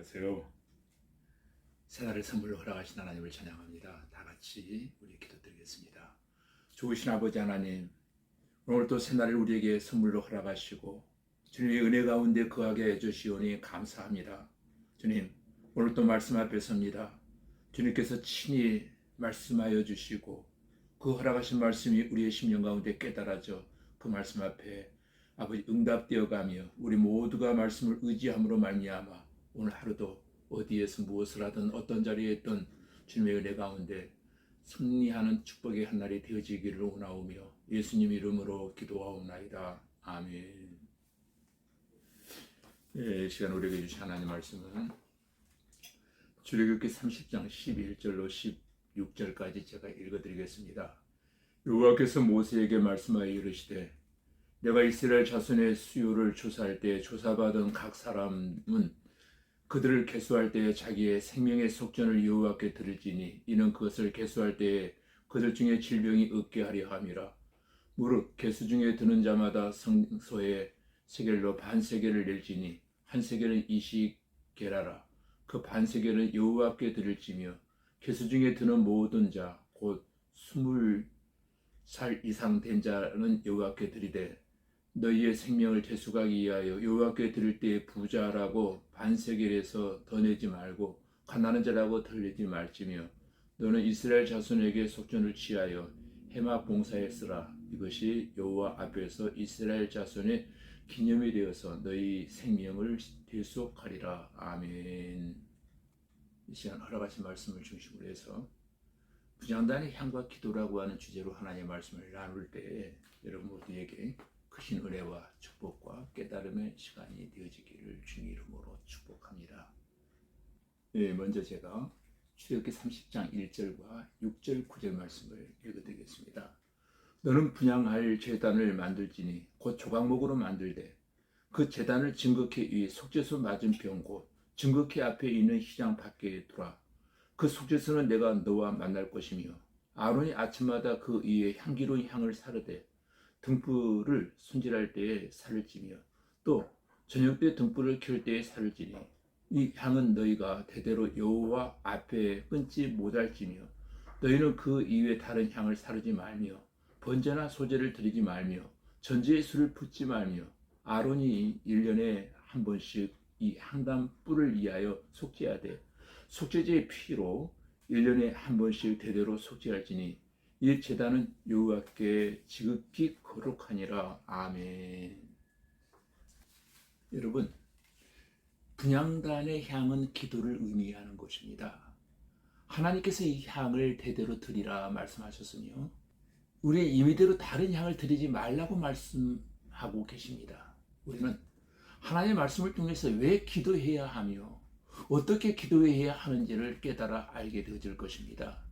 안녕하세요. 새날의 선물로 허락하신 하나님을 찬양합니다. 다 같이 우리 기도드리겠습니다. 좋으신 아버지 하나님, 오늘 또 새날을 우리에게 선물로 허락하시고 주님의 은혜 가운데 거하게 해주시오니 감사합니다. 주님, 오늘 또 말씀 앞에 섭니다. 주님께서 친히 말씀하여 주시고 그 허락하신 말씀이 우리의 심령 가운데 깨달아져 그 말씀 앞에 아버지 응답되어 가며 우리 모두가 말씀을 의지함으로 말미암아 오늘 하루도 어디에서 무엇을 하든 어떤 자리에 있든 주님의 은혜 가운데 승리하는 축복의 한 날이 되어지기를 원하오며 예수님 이름으로 기도하옵나이다. 아멘. 이 시간 우리에게 주신 하나님 말씀은 출애굽기 30장 11절로 16절까지 제가 읽어드리겠습니다. 여호와께서 모세에게 말씀하여 이르시되 내가 이스라엘 자손의 수요를 조사할 때 조사받은 각 사람은 그들을 계수할 때에 자기의 생명의 속전을 여호와께 드릴지니 이는 그것을 계수할 때에 그들 중에 질병이 없게 하려 함이라. 무릇 계수 중에 드는 자마다 성소에 세겔로 반세겔을 낼지니 한 세겔은 20게라라. 그 반세겔은 여호와께 드릴지며 계수 중에 드는 모든 자 곧 20살 이상 된 자는 여호와께 드리되 너희의 생명을 되수가기 위하여 여호와께 드릴 때에 부자라고 반세겔에서 더 내지 말고 가난한 자라고 덜 내지 말지며 너는 이스라엘 자손에게 속전을 취하여 해막 봉사에 쓰라. 이것이 여호와 앞에서 이스라엘 자손의 기념이 되어서 너희 생명을 대속하리라. 아멘. 이 시간 허락하신 말씀을 중심으로 해서 분향단의 향과 기도라고 하는 주제로 하나님의 말씀을 나눌 때 여러분 모두에게 크신 은혜와 축복과 깨달음의 시간이 되어지기를 주님 이름으로 축복합니다. 먼저 제가 출애굽기 30장 1절과 6절 9절 말씀을 읽어드리겠습니다. 너는 분향할 제단을 만들지니 곧 조각목으로 만들되 그 제단을 증거케 위 속죄소 맞은편 곧 증거케 앞에 있는 휘장 밖에 두라. 그 속죄소는 내가 너와 만날 것이며 아론이 아침마다 그 위에 향기로운 향을 사르되 등불을 손질할 때에 살을 찌며 또 저녁 때 등불을 켤 때에 살을 찌니 이 향은 너희가 대대로 여호와 앞에 끊지 못할지며 너희는 그 이외에 다른 향을 사르지 말며 번제나 소제를 드리지 말며 전제의 술을 붓지 말며 아론이 1년에 한 번씩 이 향단 뿔을 위하여 속죄하되 속죄제의 피로 1년에 한 번씩 대대로 속죄할지니 이 제단은 여호와께 지극히 거룩하니라. 아멘. 여러분, 분향단의 향은 기도를 의미하는 것입니다. 하나님께서 이 향을 대대로 드리라 말씀하셨으며 우리의 임의대로 다른 향을 드리지 말라고 말씀하고 계십니다. 우리는 하나님의 말씀을 통해서 왜 기도해야 하며 어떻게 기도해야 하는지를 깨달아 알게 되어질 것입니다.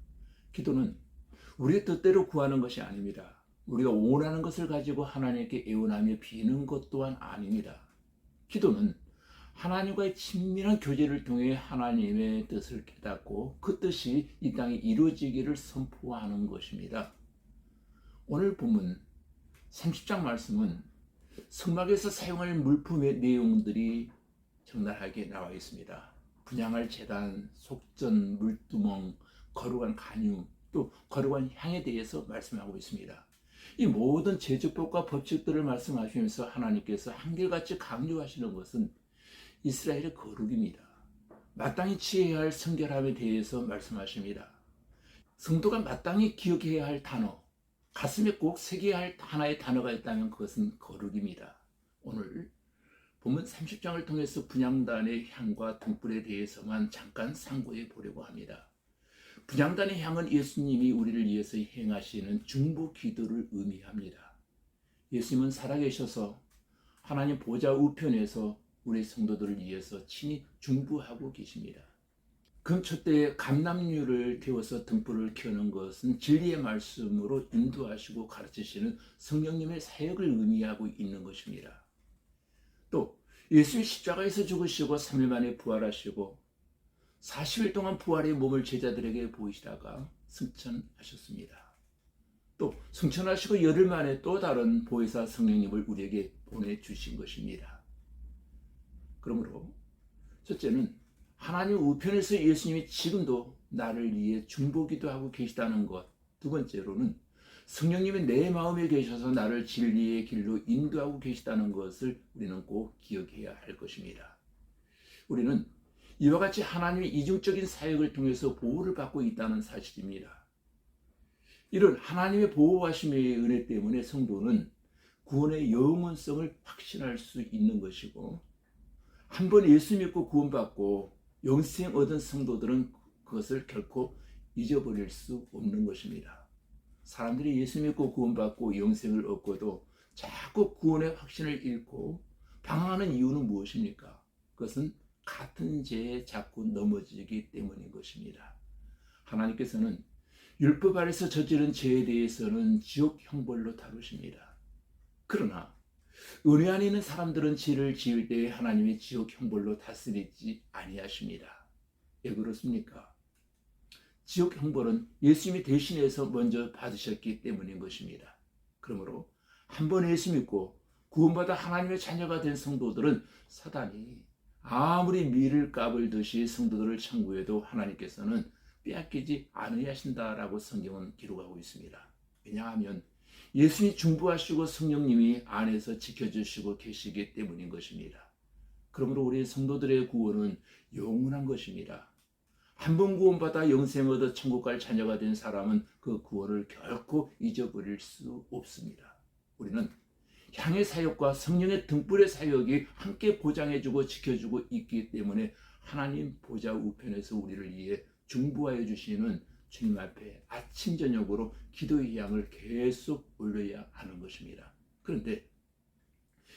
기도는 우리의 뜻대로 구하는 것이 아닙니다. 우리가 원하는 것을 가지고 하나님께 애원하며 비는 것 또한 아닙니다. 기도는 하나님과의 친밀한 교제를 통해 하나님의 뜻을 깨닫고 그 뜻이 이 땅에 이루어지기를 선포하는 것입니다. 오늘 본문 30장 말씀은 성막에서 사용할 물품의 내용들이 적나라하게 나와 있습니다. 분향할 제단, 속전, 물두멍, 거룩한 간유, 또 거룩한 향에 대해서 말씀하고 있습니다. 이 모든 제조법과 법칙들을 말씀하시면서 하나님께서 한결같이 강조하시는 것은 이스라엘의 거룩입니다. 마땅히 취해야 할 성결함에 대해서 말씀하십니다. 성도가 마땅히 기억해야 할 단어, 가슴에 꼭 새겨야 할 하나의 단어가 있다면 그것은 거룩입니다. 오늘 본문 30장을 통해서 분향단의 향과 등불에 대해서만 잠깐 상고해 보려고 합니다. 분향단의 향은 예수님이 우리를 위해서 행하시는 중보 기도를 의미합니다. 예수님은 살아계셔서 하나님 보좌 우편에서 우리 성도들을 위해서 친히 중보하고 계십니다. 금초 때에 감람류를 태워서 등불을 켜는 것은 진리의 말씀으로 인도하시고 가르치시는 성령님의 사역을 의미하고 있는 것입니다. 또 예수의 십자가에서 죽으시고 3일 만에 부활하시고 40일 동안 부활의 몸을 제자들에게 보이시다가 승천하셨습니다. 또 승천하시고 열흘 만에 또 다른 보혜사 성령님을 우리에게 보내주신 것입니다. 그러므로 첫째는 하나님 우편에서 예수님이 지금도 나를 위해 중보기도 하고 계시다는 것. 두 번째로는 성령님이 내 마음에 계셔서 나를 진리의 길로 인도하고 계시다는 것을 우리는 꼭 기억해야 할 것입니다. 우리는 이와 같이 하나님의 이중적인 사역을 통해서 보호를 받고 있다는 사실입니다. 이런 하나님의 보호하심의 은혜 때문에 성도는 구원의 영원성을 확신할 수 있는 것이고, 한번 예수 믿고 구원받고 영생 얻은 성도들은 그것을 결코 잊어버릴 수 없는 것입니다. 사람들이 예수 믿고 구원받고 영생을 얻고도 자꾸 구원의 확신을 잃고 방황하는 이유는 무엇입니까? 그것은 같은 죄에 자꾸 넘어지기 때문인 것입니다. 하나님께서는 율법 아래서 저지른 죄에 대해서는 지옥 형벌로 다루십니다. 그러나 은혜 안에 있는 사람들은 죄를 지을 때에 하나님의 지옥 형벌로 다스리지 아니하십니다. 왜 그렇습니까? 지옥 형벌은 예수님이 대신해서 먼저 받으셨기 때문인 것입니다. 그러므로 한번 예수 믿고 구원받아 하나님의 자녀가 된 성도들은 사단이 아무리 밀을 까불듯이 성도들을 천국에도 하나님께서는 빼앗기지 않으신다라고 성경은 기록하고 있습니다. 왜냐하면 예수님이 중보하시고 성령님이 안에서 지켜주시고 계시기 때문인 것입니다. 그러므로 우리 성도들의 구원은 영원한 것입니다. 한 번 구원받아 영생 얻어 천국 갈 자녀가 된 사람은 그 구원을 결코 잊어버릴 수 없습니다. 우리는 향의 사역과 성령의 등불의 사역이 함께 보장해주고 지켜주고 있기 때문에 하나님 보좌 우편에서 우리를 위해 중보하여 주시는 주님 앞에 아침 저녁으로 기도의 향을 계속 올려야 하는 것입니다. 그런데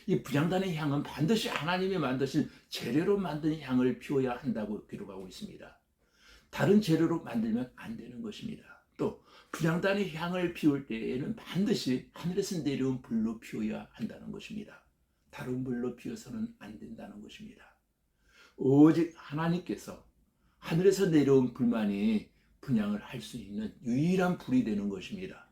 이 분향단의 향은 반드시 하나님이 만드신 재료로 만든 향을 피워야 한다고 기록하고 있습니다. 다른 재료로 만들면 안 되는 것입니다. 또 분향단의 향을 피울 때에는 반드시 하늘에서 내려온 불로 피워야 한다는 것입니다. 다른 불로 피워서는 안 된다는 것입니다. 오직 하나님께서 하늘에서 내려온 불만이 분향을 할 수 있는 유일한 불이 되는 것입니다.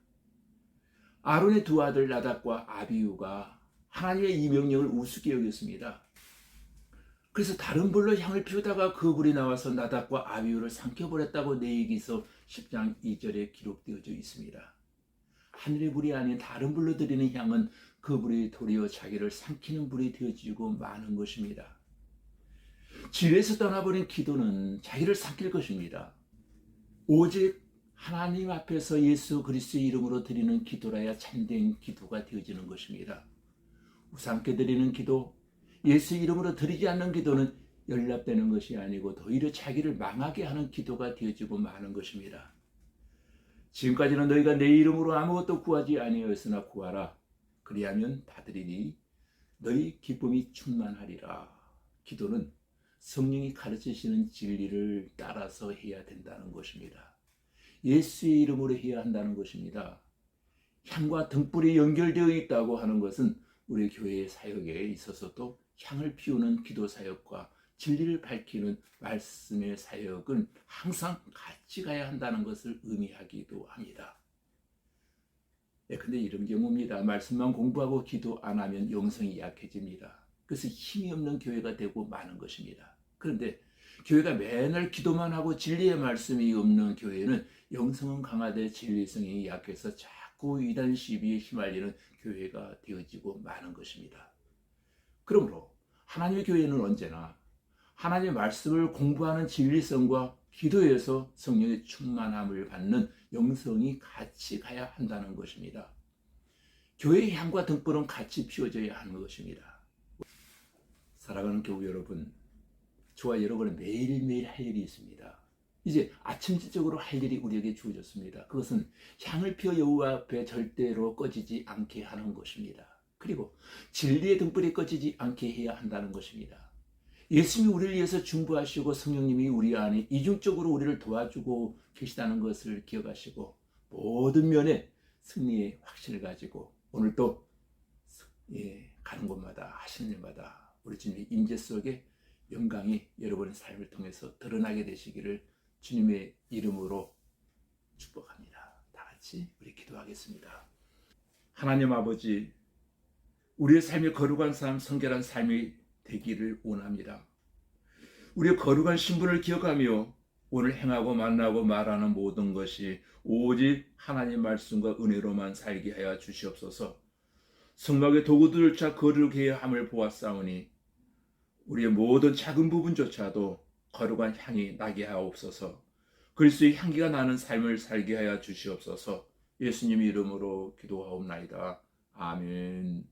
아론의 두 아들 나답과 아비후가 하나님의 이 명령을 우습게 여겼습니다. 그래서 다른 불로 향을 피우다가 그 불이 나와서 나답과 아비후를 삼켜버렸다고 레위기서 10장 2절에 기록되어져 있습니다. 하늘의 불이 아닌 다른 불로 드리는 향은 그 불이 도리어 자기를 삼키는 불이 되어지고 마는 것입니다. 진리에서 떠나버린 기도는 자기를 삼킬 것입니다. 오직 하나님 앞에서 예수 그리스도의 이름으로 드리는 기도라야 참된 기도가 되어지는 것입니다. 우상께 드리는 기도, 예수 이름으로 드리지 않는 기도는 연락되는 것이 아니고 오히려 자기를 망하게 하는 기도가 되어지고 마는 것입니다. 지금까지는 너희가 내 이름으로 아무것도 구하지 아니하였으나 구하라. 그리하면 받으리니 너희 기쁨이 충만하리라. 기도는 성령이 가르치시는 진리를 따라서 해야 된다는 것입니다. 예수의 이름으로 해야 한다는 것입니다. 향과 등불이 연결되어 있다고 하는 것은 우리 교회의 사역에 있어서도 향을 피우는 기도 사역과 진리를 밝히는 말씀의 사역은 항상 같이 가야 한다는 것을 의미하기도 합니다. 근데 이런 경우입니다. 말씀만 공부하고 기도 안 하면 영성이 약해집니다. 그래서 힘이 없는 교회가 되고 마는 것입니다. 그런데 교회가 맨날 기도만 하고 진리의 말씀이 없는 교회는 영성은 강하되 진리성이 약해서 자꾸 이단 시비에 휘말리는 교회가 되어지고 마는 것입니다. 그러므로 하나님의 교회는 언제나 하나님의 말씀을 공부하는 진리성과 기도에서 성령의 충만함을 받는 영성이 같이 가야 한다는 것입니다. 교회의 향과 등불은 같이 피워져야 하는 것입니다. 사랑하는 교우 여러분, 저와 여러분은 매일매일 할 일이 있습니다. 이제 아침지적으로 할 일이 우리에게 주어졌습니다. 그것은 향을 피워 여호와 앞에 절대로 꺼지지 않게 하는 것입니다. 그리고 진리의 등불이 꺼지지 않게 해야 한다는 것입니다. 예수님이 우리를 위해서 중보하시고 성령님이 우리 안에 이중적으로 우리를 도와주고 계시다는 것을 기억하시고 모든 면에 승리의 확신을 가지고 오늘도 가는 곳마다 하시는 일마다 우리 주님의 임재 속에 영광이 여러분의 삶을 통해서 드러나게 되시기를 주님의 이름으로 축복합니다. 다 같이 우리 기도하겠습니다. 하나님 아버지, 우리의 삶이 거룩한 삶, 성결한 삶이 되기를 원합니다. 우리의 거룩한 신분을 기억하며 오늘 행하고 만나고 말하는 모든 것이 오직 하나님 말씀과 은혜로만 살게 하여 주시옵소서. 성막의 도구들조차 거룩해야 함을 보았사오니 우리의 모든 작은 부분조차도 거룩한 향이 나게 하옵소서. 그리스도의 향기가 나는 삶을 살게 하여 주시옵소서. 예수님 이름으로 기도하옵나이다. 아멘.